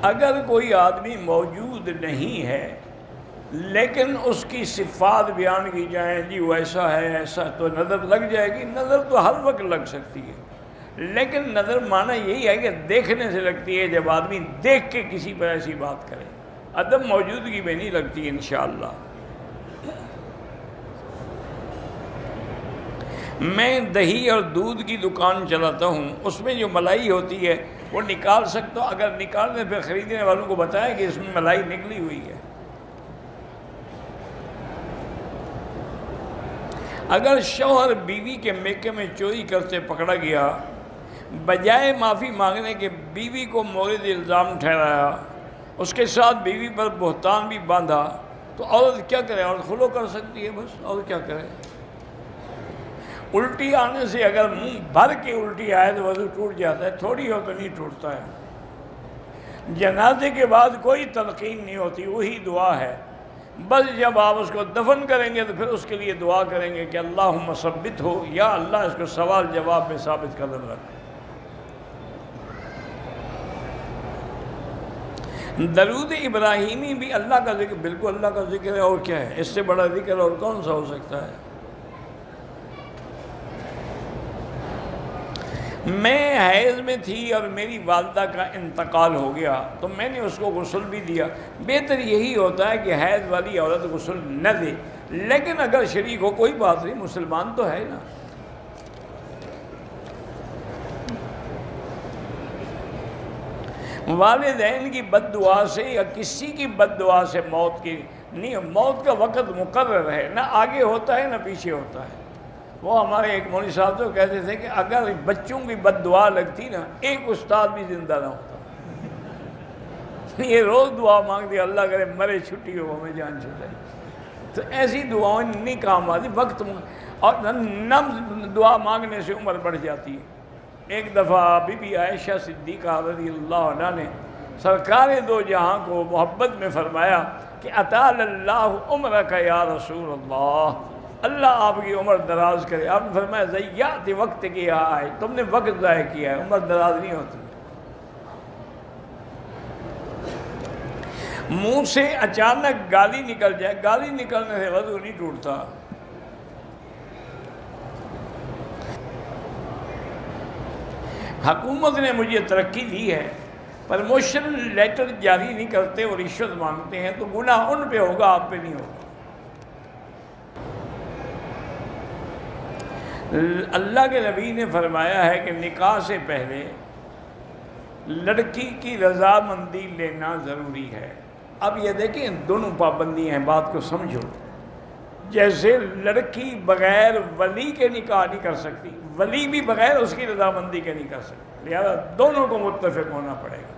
اگر کوئی آدمی موجود نہیں ہے لیکن اس کی صفات بیان کی جائیں، جی وہ ایسا ہے ایسا، تو نظر لگ جائے گی۔ نظر تو ہر وقت لگ سکتی ہے، لیکن نظر معنی یہی ہے کہ دیکھنے سے لگتی ہے، جب آدمی دیکھ کے کسی پر ایسی بات کرے، عدم موجودگی میں نہیں لگتی انشاءاللہ۔ میں دہی اور دودھ کی دکان چلاتا ہوں، اس میں جو ملائی ہوتی ہے وہ نکال سکتا ہوں؟ اگر نکالنے پہ خریدنے والوں کو بتایا کہ اس میں ملائی نکلی ہوئی ہے۔ اگر شوہر بیوی کے میکے میں چوری کرتے پکڑا گیا، بجائے معافی مانگنے کے بیوی کو مورد الزام ٹھہرایا، اس کے ساتھ بیوی پر بہتان بھی باندھا، تو عورت کیا کرے؟ عورت خلو کر سکتی ہے بس، اور کیا کرے؟ الٹی آنے سے اگر منہ بھر کے الٹی آئے تو وضو ٹوٹ جاتا ہے، تھوڑی ہو تو نہیں ٹوٹتا ہے۔ جنازے کے بعد کوئی تلقین نہیں ہوتی، وہی دعا ہے بس۔ جب آپ اس کو دفن کریں گے تو پھر اس کے لیے دعا کریں گے کہ اللہم ثبت ہو، یا اللہ اس کو سوال جواب میں ثابت قدم رکھ۔ درود ابراہیمی بھی اللہ کا ذکر، بالکل اللہ کا ذکر ہے، اور کیا ہے؟ اس سے بڑا ذکر اور کون سا ہو سکتا ہے؟ میں حیض میں تھی اور میری والدہ کا انتقال ہو گیا تو میں نے اس کو غسل بھی دیا۔ بہتر یہی ہوتا ہے کہ حیض والی عورت غسل نہ دے، لیکن اگر شریک ہو کوئی بات نہیں، مسلمان تو ہے نا۔ والدین کی بد دعا سے یا کسی کی بد دعا سے موت کی نہیں، موت کا وقت مقرر ہے، نہ آگے ہوتا ہے نہ پیچھے ہوتا ہے۔ وہ ہمارے ایک مولوی صاحب تو کہتے تھے کہ اگر بچوں کی بد دعا لگتی نا، ایک استاد بھی زندہ نہ ہوتا۔ یہ روز دعا مانگتے اللہ کرے مرے چھٹی ہو ہمیں جان چھٹے، تو ایسی دعاؤں نہیں کام آتی، وقت اور نہ دعا مانگنے سے عمر بڑھ جاتی ہے۔ ایک دفعہ بی بی عائشہ صدیقہ رضی اللہ عنہ نے سرکار دو جہاں کو محبت میں فرمایا کہ اطال اللہ عمرک یا رسول اللہ، اللہ آپ کی عمر دراز کرے۔ آپ نے فرمایا ضیعت وقت کی آئے، تم نے وقت ضائع کیا ہے، عمر دراز نہیں ہوتی۔ منہ سے اچانک گالی نکل جائے، گالی نکلنے سے وضو نہیں ٹوٹتا۔ حکومت نے مجھے ترقی دی ہے، پرموشن لیٹر جاری نہیں کرتے اور رشوت مانگتے ہیں، تو گناہ ان پہ ہوگا، آپ پہ نہیں ہوگا۔ اللہ کے نبی نے فرمایا ہے کہ نکاح سے پہلے لڑکی کی رضامندی لینا ضروری ہے۔ اب یہ دیکھیں دونوں پابندی ہیں، بات کو سمجھو۔ جیسے لڑکی بغیر ولی کے نکاح نہیں کر سکتی، ولی بھی بغیر اس کی رضامندی کے نہیں کر سکتی، لہذا دونوں کو متفق ہونا پڑے گا۔